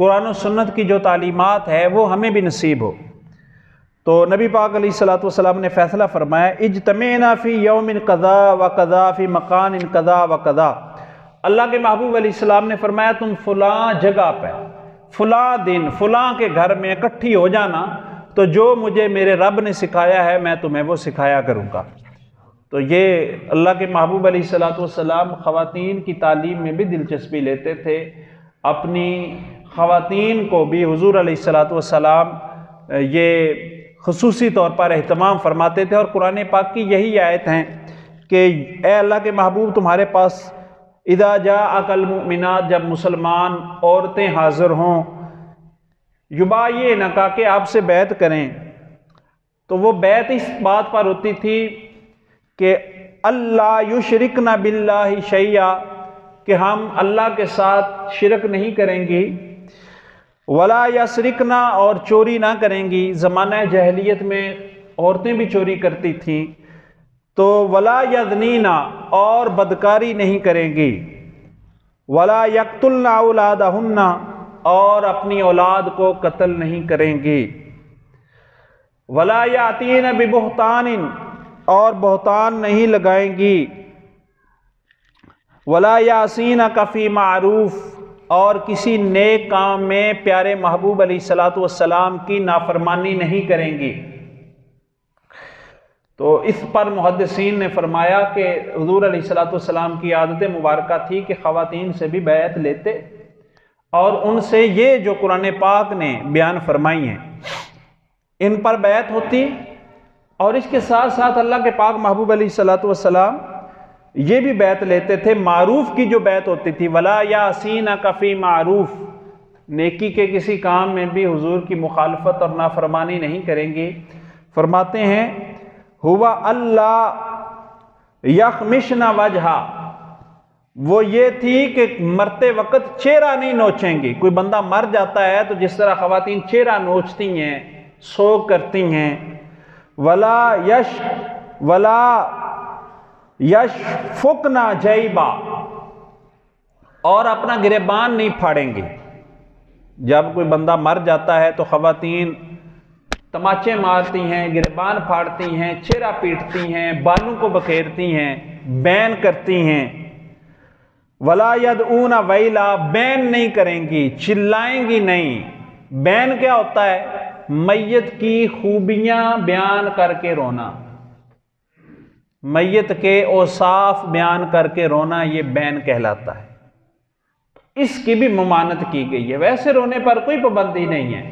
قرآن و سنت کی جو تعلیمات ہے وہ ہمیں بھی نصیب ہو۔ تو نبی پاک علیہ الصلوۃ والسلام نے فیصلہ فرمایا اجتمعنا فی یوم قضا و قضا فی مکان قضا و قضا۔ اللہ کے محبوب علیہ السلام نے فرمایا تم فلاں جگہ پہ فلاں دن فلاں کے گھر میں اکٹھی ہو جانا، تو جو مجھے میرے رب نے سکھایا ہے میں تمہیں وہ سکھایا کروں گا۔ تو یہ اللہ کے محبوب علیہ الصلوۃ والسلام خواتین کی تعلیم میں بھی دلچسپی لیتے تھے۔ اپنی خواتین کو بھی حضور علیہ الصلوۃ والسلام یہ خصوصی طور پر اہتمام فرماتے تھے، اور قرآن پاک کی یہی آیت ہیں کہ اے اللہ کے محبوب تمہارے پاس اذا جاءک المؤمنات، جب مسلمان عورتیں حاضر ہوں، یبایعنک کہ آپ سے بیعت کریں، تو وہ بیعت اس بات پر ہوتی تھی کہ اللہ یشرکن باللہ شیئا، کہ ہم اللہ کے ساتھ شرک نہیں کریں گی، ولا یسرکن، اور چوری نہ کریں گی۔ زمانہ جاہلیت میں عورتیں بھی چوری کرتی تھیں، تو ولا یزنین، اور بدکاری نہیں کریں گی، ولا یقتلن اولادہن، اور اپنی اولاد کو قتل نہیں کریں گی، ولا یاتین ببہتان، اور بہتان نہیں لگائیں گی، ولا یعصینک فی معروف، اور کسی نیک کام میں پیارے محبوب علیہ الصلوۃ والسلام کی نافرمانی نہیں کریں گی۔ تو اس پر محدثین نے فرمایا کہ حضور علیہ الصلوۃ والسلام کی عادت مبارکہ تھی کہ خواتین سے بھی بیعت لیتے، اور ان سے یہ جو قرآن پاک نے بیان فرمائی ہیں ان پر بیعت ہوتی، اور اس کے ساتھ ساتھ اللہ کے پاک محبوب علیہ الصلوۃ والسلام یہ بھی بیعت لیتے تھے معروف کی جو بیعت ہوتی تھی، ولا یعصینک فی معروف، نیکی کے کسی کام میں بھی حضور کی مخالفت اور نافرمانی نہیں کریں گی۔ فرماتے ہیں ہوا اللہ یخمشن وجہا، وہ یہ تھی کہ مرتے وقت چہرہ نہیں نوچیں گی۔ کوئی بندہ مر جاتا ہے تو جس طرح خواتین چہرہ نوچتی ہیں، سوگ کرتی ہیں، ولا یشفقن جیبا، اور اپنا گریبان نہیں پھاڑیں گی۔ جب کوئی بندہ مر جاتا ہے تو خواتین تماچے مارتی ہیں، گریبان پھاڑتی ہیں، چہرہ پیٹتی ہیں، بالوں کو بکھیرتی ہیں، بین کرتی ہیں۔ ولا یدعون ویلا، بین نہیں کریں گی، چلائیں گی نہیں۔ بین کیا ہوتا ہے؟ میت کی خوبیاں بیان کر کے رونا، میت کے اوصاف بیان کر کے رونا، یہ بین کہلاتا ہے۔ اس کی بھی ممانعت کی گئی ہے۔ ویسے رونے پر کوئی پابندی نہیں ہے،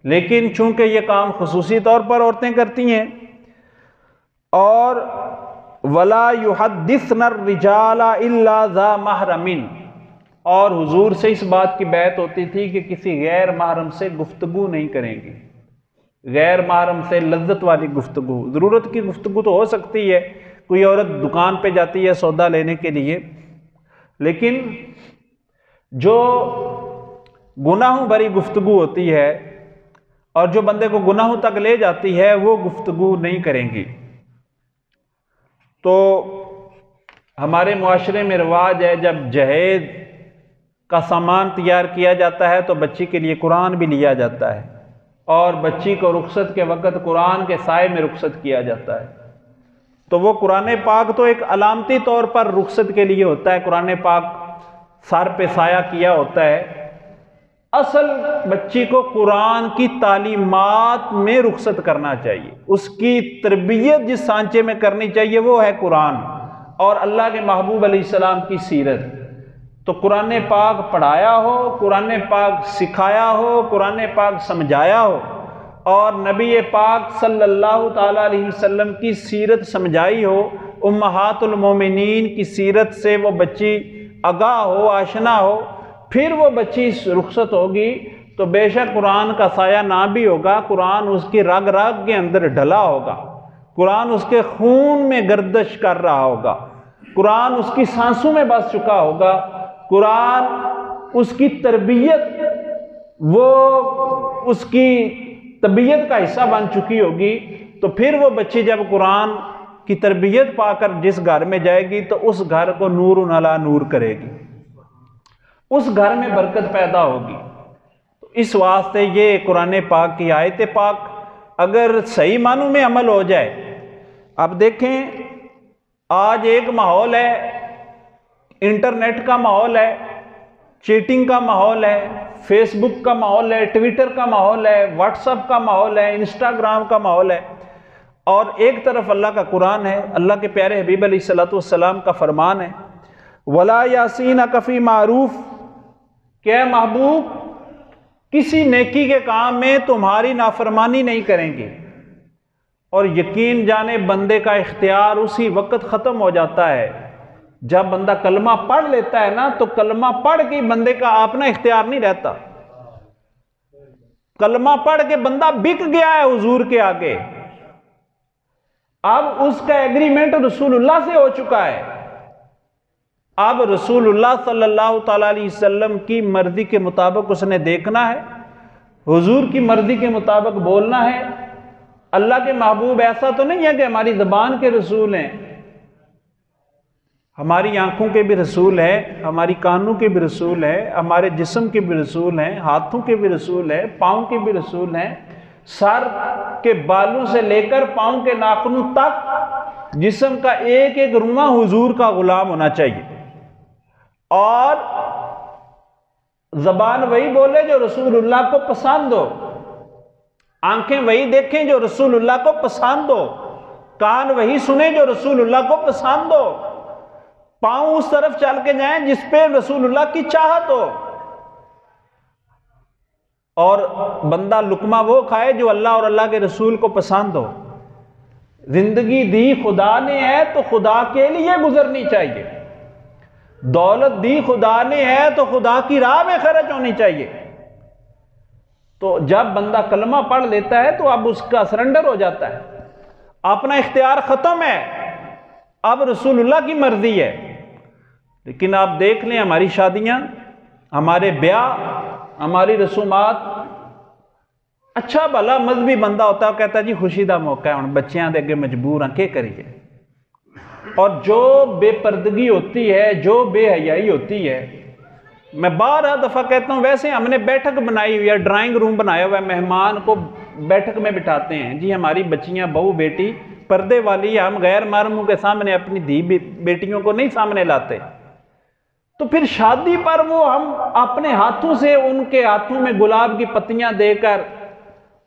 لیکن چونکہ یہ کام خصوصی طور پر عورتیں کرتی ہیں۔ اور ولا یحدثن الرجال الا ذا محرم، اور حضور سے اس بات کی بیعت ہوتی تھی کہ کسی غیر محرم سے گفتگو نہیں کریں گی، غیر محرم سے لذت والی گفتگو۔ ضرورت کی گفتگو تو ہو سکتی ہے، کوئی عورت دکان پہ جاتی ہے سودا لینے کے لیے، لیکن جو گناہوں بھری گفتگو ہوتی ہے اور جو بندے کو گناہوں تک لے جاتی ہے وہ گفتگو نہیں کریں گی۔ تو ہمارے معاشرے میں رواج ہے جب جہیز کا سامان تیار کیا جاتا ہے تو بچی کے لیے قرآن بھی لیا جاتا ہے، اور بچی کو رخصت کے وقت قرآن کے سائے میں رخصت کیا جاتا ہے۔ تو وہ قرآن پاک تو ایک علامتی طور پر رخصت کے لیے ہوتا ہے، قرآن پاک سر پہ سایہ کیا ہوتا ہے۔ اصل بچی کو قرآن کی تعلیمات میں رخصت کرنا چاہیے، اس کی تربیت جس سانچے میں کرنی چاہیے وہ ہے قرآن اور اللہ کے محبوب علیہ السلام کی سیرت۔ تو قرآن پاک پڑھایا ہو، قرآن پاک سکھایا ہو، قرآن پاک سمجھایا ہو، اور نبی پاک صلی اللہ تعالیٰ علیہ وسلم کی سیرت سمجھائی ہو، امہات المومنین کی سیرت سے وہ بچی آگاہ ہو، آشنا ہو، پھر وہ بچی رخصت ہوگی تو بے شک قرآن کا سایہ نہ بھی ہوگا، قرآن اس کی رگ رگ کے اندر ڈھلا ہوگا، قرآن اس کے خون میں گردش کر رہا ہوگا، قرآن اس کی سانسوں میں بس چکا ہوگا، قرآن اس کی تربیت، وہ اس کی طبیعت کا حصہ بن چکی ہوگی۔ تو پھر وہ بچی جب قرآن کی تربیت پا کر جس گھر میں جائے گی تو اس گھر کو نور علی نور کرے گی، اس گھر میں برکت پیدا ہوگی۔ اس واسطے یہ قرآن پاک کی آیت پاک اگر صحیح معنوں میں عمل ہو جائے، اب دیکھیں آج ایک ماحول ہے، انٹرنیٹ کا ماحول ہے، چیٹنگ کا ماحول ہے، فیس بک کا ماحول ہے، ٹویٹر کا ماحول ہے، واٹس ایپ کا ماحول ہے، انسٹاگرام کا ماحول ہے، اور ایک طرف اللہ کا قرآن ہے، اللہ کے پیارے حبیب علیہ السلام کا فرمان ہے، وَلَا يَعْصِينَكَ فِي مَعْرُوفٍ، کہ اے محبوب کسی نیکی کے کام میں تمہاری نافرمانی نہیں کریں گے۔ اور یقین جانے بندے کا اختیار اسی وقت ختم ہو جاتا ہے جب بندہ کلمہ پڑھ لیتا ہے نا، تو کلمہ پڑھ کے بندے کا اپنا اختیار نہیں رہتا۔ کلمہ پڑھ کے بندہ بک گیا ہے حضور کے آگے، اب اس کا ایگریمنٹ رسول اللہ سے ہو چکا ہے، اب رسول اللہ صلی اللہ تعالی علیہ وسلم کی مرضی کے مطابق اس نے دیکھنا ہے، حضور کی مرضی کے مطابق بولنا ہے۔ اللہ کے محبوب ایسا تو نہیں ہے کہ ہماری زبان کے رسول ہیں، ہماری آنکھوں کے بھی رسول ہیں، ہماری کانوں کے بھی رسول ہیں، ہمارے جسم کے بھی رسول ہیں، ہاتھوں کے بھی رسول ہیں، پاؤں کے بھی رسول ہیں، سر کے بالوں سے لے کر پاؤں کے ناخنوں تک جسم کا ایک ایک رواں حضور کا غلام ہونا چاہیے، اور زبان وہی بولے جو رسول اللہ کو پسند ہو، آنکھیں وہی دیکھیں جو رسول اللہ کو پسند ہو، کان وہی سنیں جو رسول اللہ کو پسند ہو، پاؤں اس طرف چل کے جائیں جس پہ رسول اللہ کی چاہت ہو، اور بندہ لقمہ وہ کھائے جو اللہ اور اللہ کے رسول کو پسند ہو۔ زندگی دی خدا نے ہے تو خدا کے لیے گزرنی چاہیے، دولت دی خدا نے ہے تو خدا کی راہ میں خرچ ہونی چاہیے۔ تو جب بندہ کلمہ پڑھ لیتا ہے تو اب اس کا سرنڈر ہو جاتا ہے، اپنا اختیار ختم ہے، اب رسول اللہ کی مرضی ہے۔ لیکن آپ دیکھ لیں ہماری شادیاں، ہمارے بیاہ، ہماری رسومات، اچھا بھلا مذہبی بندہ ہوتا ہے کہتا ہے جی خوشی دا موقع ہے، بچیاں دے اگے مجبور ہیں کیا کریے، اور جو بے پردگی ہوتی ہے، جو بے حیائی ہوتی ہے، میں بارہ دفعہ کہتا ہوں، ویسے ہم نے بیٹھک بنائی ہوئی ہے، ڈرائنگ روم بنایا ہوا ہے، مہمان کو بیٹھک میں بٹھاتے ہیں، جی ہماری بچیاں بہو بیٹی پردے والی، ہم غیر محرموں کے سامنے اپنی دھی بیٹیوں کو نہیں سامنے لاتے، تو پھر شادی پر وہ ہم اپنے ہاتھوں سے ان کے ہاتھوں میں گلاب کی پتیاں دے کر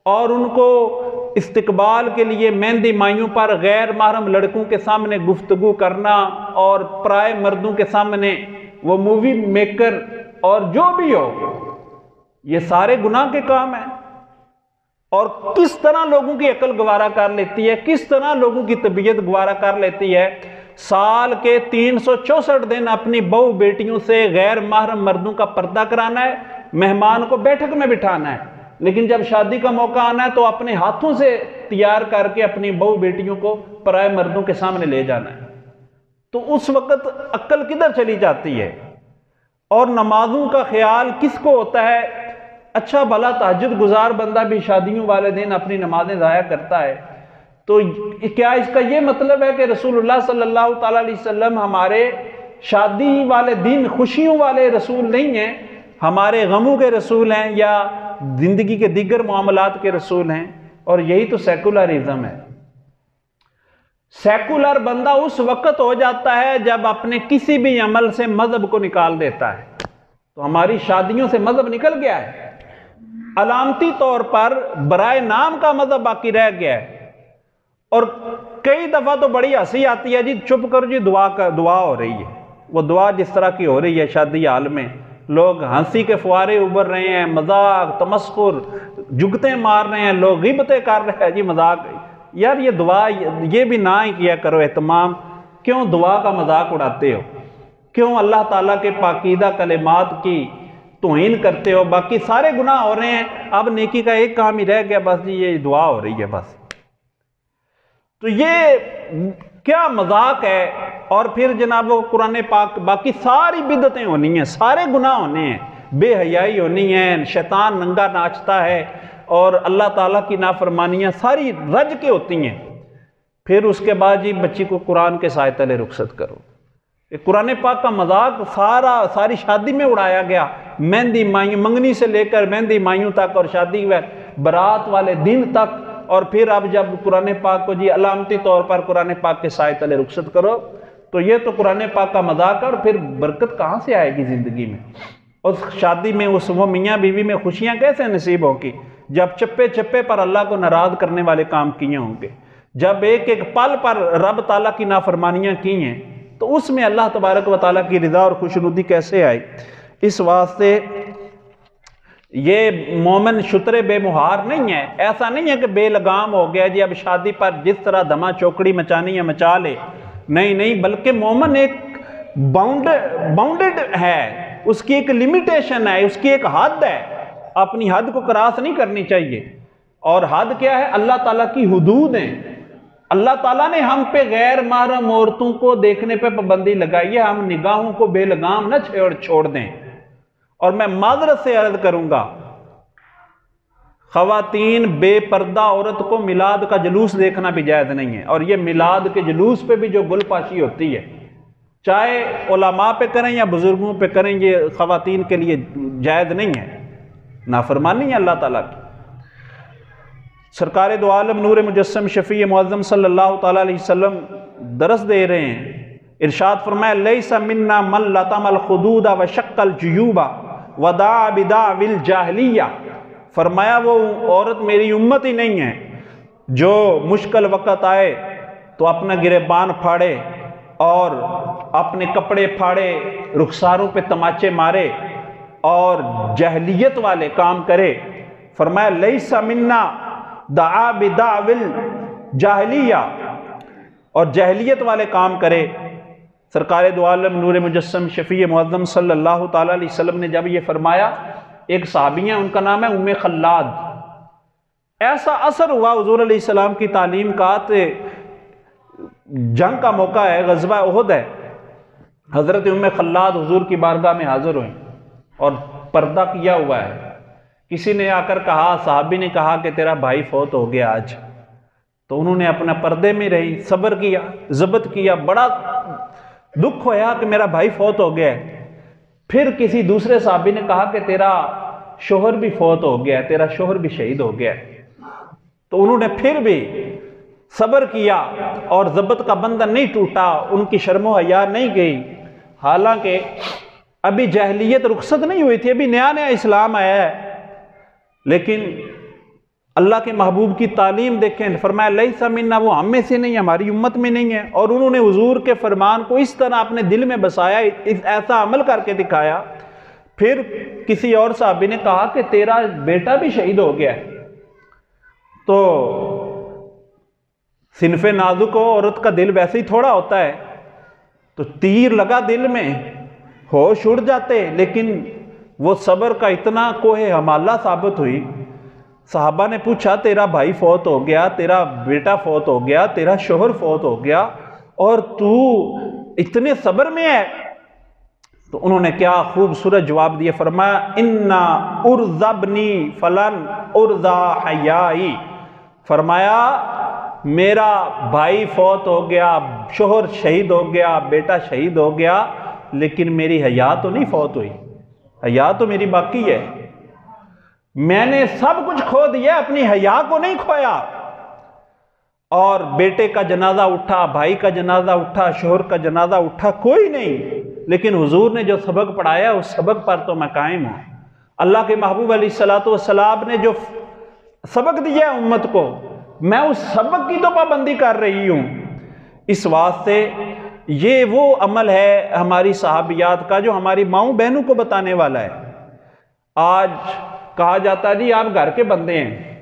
اور ان کو استقبال کے لیے مہندی مائیوں پر غیر محرم لڑکوں کے سامنے گفتگو کرنا، اور پرائے مردوں کے سامنے وہ مووی میکر اور جو بھی ہو، یہ سارے گناہ کے کام ہیں۔ اور کس طرح لوگوں کی عقل گوارا کر لیتی ہے، کس طرح لوگوں کی طبیعت گوارا کر لیتی ہے، سال کے 364 دن اپنی بہو بیٹیوں سے غیر محرم مردوں کا پردہ کرانا ہے، مہمان کو بیٹھک میں بٹھانا ہے، لیکن جب شادی کا موقع آنا ہے تو اپنے ہاتھوں سے تیار کر کے اپنی بہو بیٹیوں کو پرائے مردوں کے سامنے لے جانا ہے۔ تو اس وقت عقل کدھر چلی جاتی ہے؟ اور نمازوں کا خیال کس کو ہوتا ہے؟ اچھا بھلا تہجد گزار بندہ بھی شادیوں والے دن اپنی نمازیں ضائع کرتا ہے، تو کیا اس کا یہ مطلب ہے کہ رسول اللہ صلی اللہ تعالی علیہ وسلم ہمارے شادی والے دن خوشیوں والے رسول نہیں ہیں، ہمارے غموں کے رسول ہیں، یا زندگی کے دیگر معاملات کے رسول ہیں؟ اور یہی تو سیکولرزم ہے۔ سیکولر بندہ اس وقت ہو جاتا ہے جب اپنے کسی بھی عمل سے مذہب کو نکال دیتا ہے، تو ہماری شادیوں سے مذہب نکل گیا ہے، علامتی طور پر برائے نام کا مذہب باقی رہ گیا ہے۔ اور کئی دفعہ تو بڑی ہنسی آتی ہے، جی چپ کرو جی دعا ہو رہی ہے، وہ دعا جس طرح کی ہو رہی ہے شادی حال میں، لوگ ہنسی کے فوارے ابھر رہے ہیں، مذاق تمسخر جگتیں مار رہے ہیں، لوگ غیبتیں کر رہے ہیں، جی مذاق، یار یہ دعا یہ بھی نہ ہی کیا کرو اہتمام، کیوں دعا کا مذاق اڑاتے ہو، کیوں اللہ تعالیٰ کے پاکیزہ کلمات کی توہین کرتے ہو؟ باقی سارے گناہ ہو رہے ہیں، اب نیکی کا ایک کام ہی رہ گیا، بس جی یہ دعا ہو رہی ہے بس۔ تو یہ کیا مذاق ہے؟ اور پھر جناب وہ قرآن پاک، باقی ساری بدعتیں ہونی ہیں، سارے گناہ ہونے ہیں، بے حیائی ہونی ہے، شیطان ننگا ناچتا ہے، اور اللہ تعالیٰ کی نافرمانیاں ساری رج کے ہوتی ہیں۔ پھر اس کے بعد جی بچی کو قرآن کے سائے تلے رخصت کرو، قرآن پاک کا مذاق ساری شادی میں اڑایا گیا، مہندی مائیوں، منگنی سے لے کر مہندی مائیوں تک اور شادی و برات والے دن تک، اور پھر اب جب قرآن پاک کو جی علامتی طور پر قرآن پاک کے سائے تلے رخصت کرو، تو یہ تو قرآن پاک کا مذاق ہے، اور پھر برکت کہاں سے آئے گی زندگی میں؟ اس شادی میں وہ میاں بیوی میں خوشیاں کیسے نصیب ہوں گی جب چپے چپے پر اللہ کو ناراض کرنے والے کام کیے ہوں گے، جب ایک ایک پل پر رب تعالیٰ کی نافرمانیاں کی ہیں، تو اس میں اللہ تبارک و تعالیٰ کی رضا اور خوشنودی کیسے آئی؟ اس واسطے یہ مومن شتر بے مہار نہیں ہے، ایسا نہیں ہے کہ بے لگام ہو گیا جی اب شادی پر جس طرح دھما چوکڑی مچانی ہے مچا لے، نہیں، بلکہ مومن ایک باؤنڈڈ ہے، اس کی ایک لیمیٹیشن ہے، اس کی ایک حد ہے، اپنی حد کو کراس نہیں کرنی چاہیے۔ اور حد کیا ہے؟ اللہ تعالیٰ کی حدود ہیں۔ اللہ تعالیٰ نے ہم پہ غیر محرم عورتوں کو دیکھنے پہ پابندی لگائی ہے، ہم نگاہوں کو بے لگام نہ چھوڑ دیں۔ اور میں معذرت سے عرض کروں گا، خواتین بے پردہ عورت کو میلاد کا جلوس دیکھنا بھی جائز نہیں ہے، اور یہ میلاد کے جلوس پہ بھی جو گل پاشی ہوتی ہے، چاہے علماء پہ کریں یا بزرگوں پہ کریں، یہ خواتین کے لیے جائز نہیں ہے، نافرمانی ہے اللہ تعالیٰ کی۔ سرکار دو عالم نور مجسم شفیع معظم صلی اللہ تعالیٰ علیہ وسلم درس دے رہے ہیں، ارشاد فرمایا لیس منا من لطم الخدود وشق الجیوب ودعا بدعوی الجاہلیہ، فرمایا وہ عورت میری امت ہی نہیں ہے جو مشکل وقت آئے تو اپنا گریبان پھاڑے اور اپنے کپڑے پھاڑے، رخساروں پہ تماچے مارے اور جاہلیت والے کام کرے۔ فرمایا لیس منا دعا بدعوی الجاہلیہ، اور جاہلیت والے کام کرے۔ سرکار دو عالم نور مجسم شفیع معظم صلی اللہ تعالیٰ علیہ وسلم نے جب یہ فرمایا، ایک صحابی ہیں ان کا نام ہے ام خلاد، ایسا اثر ہوا حضور علیہ السلام کی تعلیم کا، جنگ کا موقع ہے، غزوہ احد ہے، حضرت ام خلاد حضور کی بارگاہ میں حاضر ہوئیں اور پردہ کیا ہوا ہے۔ کسی نے آ کر کہا، صحابی نے کہا کہ تیرا بھائی فوت ہو گیا آج، تو انہوں نے اپنا پردے میں رہی، صبر کیا، ضبط کیا، بڑا دکھ ہویا کہ میرا بھائی فوت ہو گیا ہے۔ پھر کسی دوسرے صحابی نے کہا کہ تیرا شوہر بھی فوت ہو گیا ہے، تیرا شوہر بھی شہید ہو گیا ہے، تو انہوں نے پھر بھی صبر کیا اور ضبط کا بندھن نہیں ٹوٹا، ان کی شرم و حیا نہیں گئی، حالانکہ ابھی جاہلیت رخصت نہیں ہوئی تھی، ابھی نیا نیا اسلام آیا ہے، لیکن اللہ کے محبوب کی تعلیم دیکھیں، فرمایا لیس منا، وہ ہم میں سے نہیں، ہماری امت میں نہیں ہے، اور انہوں نے حضور کے فرمان کو اس طرح اپنے دل میں بسایا، ایسا عمل کر کے دکھایا۔ پھر کسی اور صحابی نے کہا کہ تیرا بیٹا بھی شہید ہو گیا ہے، تو صنف نازک ہو، عورت کا دل ویسے ہی تھوڑا ہوتا ہے، تو تیر لگا دل میں، ہوش اڑ جاتے، لیکن وہ صبر کا اتنا کوہ ہمالہ ثابت ہوئی۔ صحابہ نے پوچھا تیرا بھائی فوت ہو گیا، تیرا بیٹا فوت ہو گیا، تیرا شوہر فوت ہو گیا، اور تو اتنے صبر میں ہے؟ تو انہوں نے کیا خوبصورت جواب دیا، فرمایا انا ارزبنی فلن ارزا حیائی، فرمایا میرا بھائی فوت ہو گیا، شوہر شہید ہو گیا، بیٹا شہید ہو گیا، لیکن میری حیا تو نہیں فوت ہوئی، حیا تو میری باقی ہے، میں نے سب کچھ کھو دیا، اپنی حیا کو نہیں کھویا۔ اور بیٹے کا جنازہ اٹھا، بھائی کا جنازہ اٹھا، شوہر کا جنازہ اٹھا، کوئی نہیں، لیکن حضور نے جو سبق پڑھایا اس سبق پر تو میں قائم ہوں۔ اللہ کے محبوب علیہ السلام نے جو سبق دیا ہے امت کو، میں اس سبق کی تو پابندی کر رہی ہوں۔ اس واسطے یہ وہ عمل ہے ہماری صحابیات کا جو ہماری ماؤں بہنوں کو بتانے والا ہے۔ آج کہا جاتا ہے جی آپ گھر کے بندے ہیں،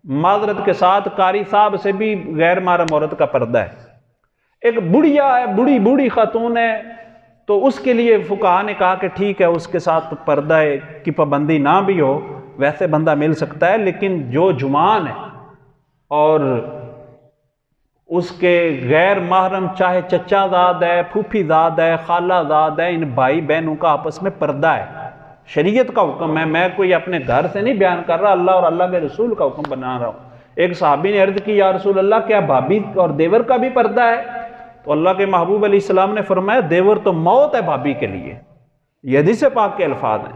معذرت کے ساتھ قاری صاحب سے بھی غیر محرم عورت کا پردہ ہے، ایک بڑھیا ہے، بوڑھی خاتون ہے، تو اس کے لیے فقہا نے کہا کہ ٹھیک ہے اس کے ساتھ پردہ کی پابندی نہ بھی ہو، ویسے بندہ مل سکتا ہے، لیکن جو جوان ہے اور اس کے غیر محرم چاہے چچا زاد ہے، پھوپھی زاد ہے، خالہ زاد ہے، ان بھائی بہنوں کا آپس میں پردہ ہے، شریعت کا حکم ہے، میں کوئی اپنے گھر سے نہیں بیان کر رہا، اللہ اور اللہ کے رسول کا حکم بنا رہا ہوں۔ ایک صحابی نے عرض کی یا رسول اللہ کیا بھابھی اور دیور کا بھی پردہ ہے؟ تو اللہ کے محبوب علیہ السلام نے فرمایا دیور تو موت ہے بھابھی کے لیے، یہ حدیث پاک کے الفاظ ہیں،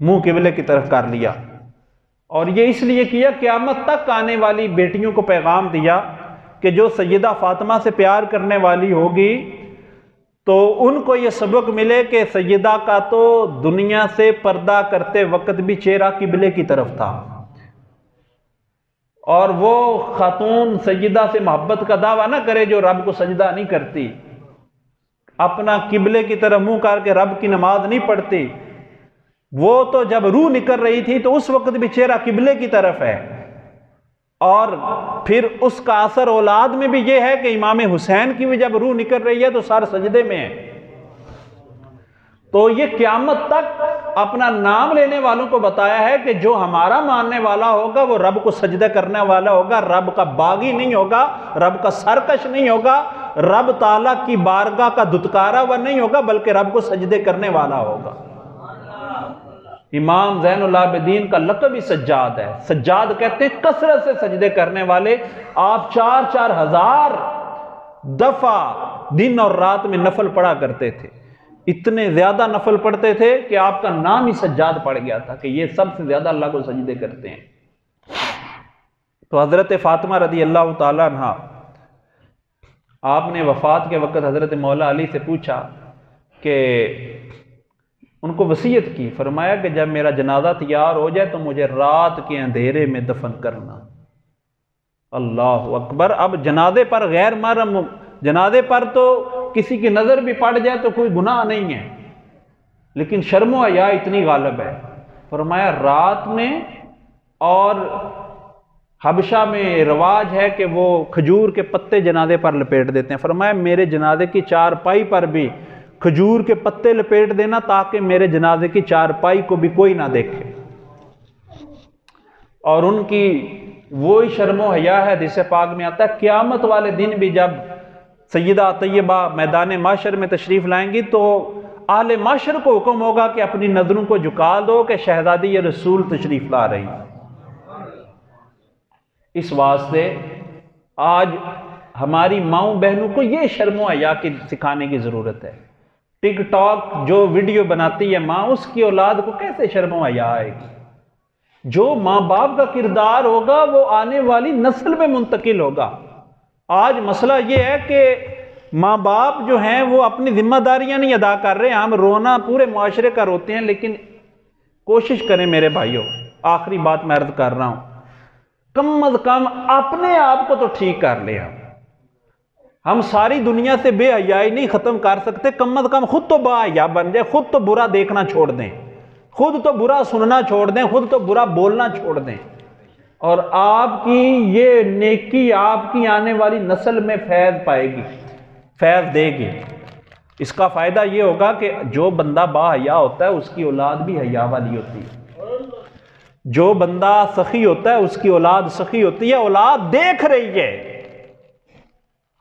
منہ قبلے کی طرف کر لیا، اور یہ اس لیے کیا قیامت تک آنے والی بیٹیوں کو پیغام دیا کہ جو سیدہ فاطمہ سے پیار کرنے والی ہوگی تو ان کو یہ سبق ملے کہ سیدہ کا تو دنیا سے پردہ کرتے وقت بھی چہرہ قبلے کی طرف تھا، اور وہ خاتون سیدہ سے محبت کا دعویٰ نہ کرے جو رب کو سجدہ نہیں کرتی، اپنا قبلے کی طرف منہ کر کے رب کی نماز نہیں پڑھتی۔ وہ تو جب روح نکل رہی تھی تو اس وقت بھی چہرہ قبلے کی طرف ہے، اور پھر اس کا اثر اولاد میں بھی یہ ہے کہ امام حسین کی بھی جب روح نکل رہی ہے تو سر سجدے میں ہے۔ تو یہ قیامت تک اپنا نام لینے والوں کو بتایا ہے کہ جو ہمارا ماننے والا ہوگا وہ رب کو سجدہ کرنے والا ہوگا، رب کا باغی نہیں ہوگا، رب کا سرکش نہیں ہوگا، رب تعالیٰ کی بارگاہ کا دھتکارا ہوا نہیں ہوگا، بلکہ رب کو سجدے کرنے والا ہوگا۔ امام زین العابدین کا لقب ہی سجاد ہے۔ سجاد کہتے ہیں کثرت سے سجدے کرنے والے۔ آپ 4-4 ہزار دفعہ دن اور رات میں نفل پڑھا کرتے تھے، اتنے زیادہ نفل پڑھتے تھے کہ آپ کا نام ہی سجاد پڑ گیا تھا کہ یہ سب سے زیادہ اللہ کو سجدے کرتے ہیں۔ تو حضرت فاطمہ رضی اللہ تعالیٰ عنہ، آپ نے وفات کے وقت حضرت مولا علی سے پوچھا کہ ان کو وصیت کی، فرمایا کہ جب میرا جنازہ تیار ہو جائے تو مجھے رات کے اندھیرے میں دفن کرنا۔ اللہ اکبر! اب جنازے پر غیر محرم، جنازے پر تو کسی کی نظر بھی پڑ جائے تو کوئی گناہ نہیں ہے، لیکن شرم و حیا اتنی غالب ہے، فرمایا رات میں۔ اور حبشہ میں رواج ہے کہ وہ کھجور کے پتے جنازے پر لپیٹ دیتے ہیں، فرمایا میرے جنازے کی چارپائی پر بھی کھجور کے پتے لپیٹ دینا تاکہ میرے جنازے کی چارپائی کو بھی کوئی نہ دیکھے۔ اور ان کی وہی شرم و حیا ہے، حدیث پاک میں آتا ہے قیامت والے دن بھی جب سیدہ طیبہ میدان معاشر میں تشریف لائیں گی تو اہل معاشر کو حکم ہوگا کہ اپنی نظروں کو جھکا دو کہ شہزادی رسول تشریف لا رہی۔ اس واسطے آج ہماری ماؤں بہنوں کو یہ شرم و حیا کی سکھانے کی ضرورت ہے۔ ٹک ٹاک جو ویڈیو بناتی ہے ماں، اس کی اولاد کو کیسے شرم و حیا آئے گی؟ جو ماں باپ کا کردار ہوگا وہ آنے والی نسل میں منتقل ہوگا۔ آج مسئلہ یہ ہے کہ ماں باپ جو ہیں وہ اپنی ذمہ داریاں نہیں ادا کر رہے، ہم رونا پورے معاشرے کا روتے ہیں۔ لیکن کوشش کریں میرے بھائیوں، آخری بات میں عرض کر رہا ہوں، کم از کم اپنے آپ کو تو ٹھیک کر لیں۔ ہم ساری دنیا سے بے حیائی نہیں ختم کر سکتے، کم از کم خود تو با حیا بن جائے، خود تو برا دیکھنا چھوڑ دیں، خود تو برا سننا چھوڑ دیں، خود تو برا بولنا چھوڑ دیں، اور آپ کی یہ نیکی آپ کی آنے والی نسل میں فیض پائے گی، فیض دے گی۔ اس کا فائدہ یہ ہوگا کہ جو بندہ با حیا ہوتا ہے اس کی اولاد بھی حیا والی ہوتی ہے، جو بندہ سخی ہوتا ہے اس کی اولاد سخی ہوتی ہے، اولاد دیکھ رہی ہے۔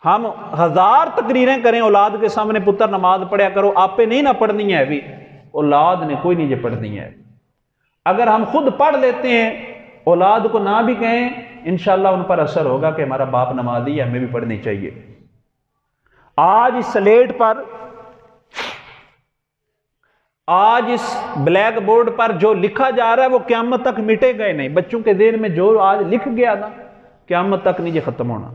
ہم 1000 تقریریں کریں اولاد کے سامنے، پتر نماز پڑھیا کرو، آپ پہ نہیں نہ پڑھنی ہے ابھی، اولاد نے کوئی نہیں پڑھنی ہے۔ اگر ہم خود پڑھ لیتے ہیں، اولاد کو نہ بھی کہیں، انشاءاللہ ان پر اثر ہوگا کہ ہمارا باپ نمازی ہے، ہمیں بھی پڑھنی چاہیے۔ آج اس سلیٹ پر، آج اس بلیک بورڈ پر جو لکھا جا رہا ہے وہ قیامت تک مٹے گئے نہیں۔ بچوں کے ذہن میں جو آج لکھ گیا نا، قیامت تک نہیں یہ ختم ہونا۔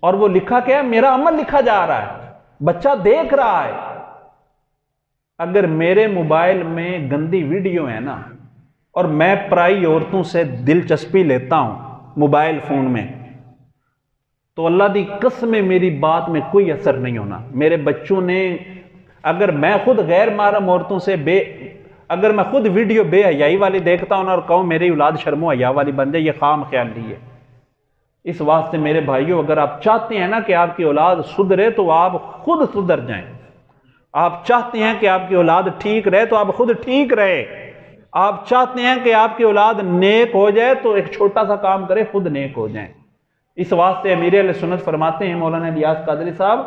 اور وہ لکھا کیا ہے؟ میرا عمل لکھا جا رہا ہے، بچہ دیکھ رہا ہے۔ اگر میرے موبائل میں گندی ویڈیو ہے نا، اور میں پرائی عورتوں سے دلچسپی لیتا ہوں موبائل فون میں، تو اللہ دی قسم میری بات میں کوئی اثر نہیں ہونا۔ میرے بچوں نے، اگر میں خود غیر محرم عورتوں سے اگر میں خود ویڈیو بے حیائی والی دیکھتا ہوں اور کہوں میری اولاد شرم و حیا والی بن جائے، یہ خام خیالی ہے۔ اس واسطے میرے بھائیوں، اگر آپ چاہتے ہیں نا کہ آپ کی اولاد سدھرے تو آپ خود سدھر جائیں۔ آپ چاہتے ہیں کہ آپ کی اولاد ٹھیک رہے تو آپ خود ٹھیک رہے۔ آپ چاہتے ہیں کہ آپ کی اولاد نیک ہو جائے تو ایک چھوٹا سا کام کرے، خود نیک ہو جائیں۔ اس واسطے امیر اہل سنت فرماتے ہیں مولانا الیاس قادری صاحب،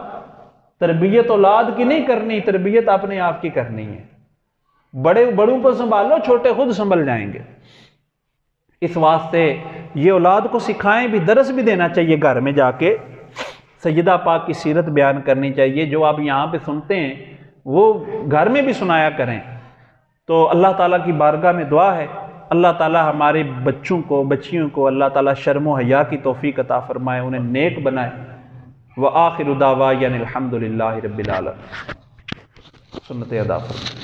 تربیت اولاد کی نہیں کرنی، تربیت اپنے آپ کی کرنی ہے۔ بڑوں کو سنبھالو، چھوٹے خود سنبھل جائیں گے۔ اس واسطے یہ اولاد کو سکھائیں بھی، درس بھی دینا چاہیے گھر میں جا کے، سیدہ پاک کی سیرت بیان کرنی چاہیے۔ جو آپ یہاں پہ سنتے ہیں وہ گھر میں بھی سنایا کریں۔ تو اللہ تعالیٰ کی بارگاہ میں دعا ہے، اللہ تعالیٰ ہمارے بچوں کو، بچیوں کو اللہ تعالیٰ شرم و حیا کی توفیق عطا فرمائے، انہیں نیک بنائے۔ وآخر دعوانا الحمد للہ رب العالمین۔ سنت ادا فرمائے۔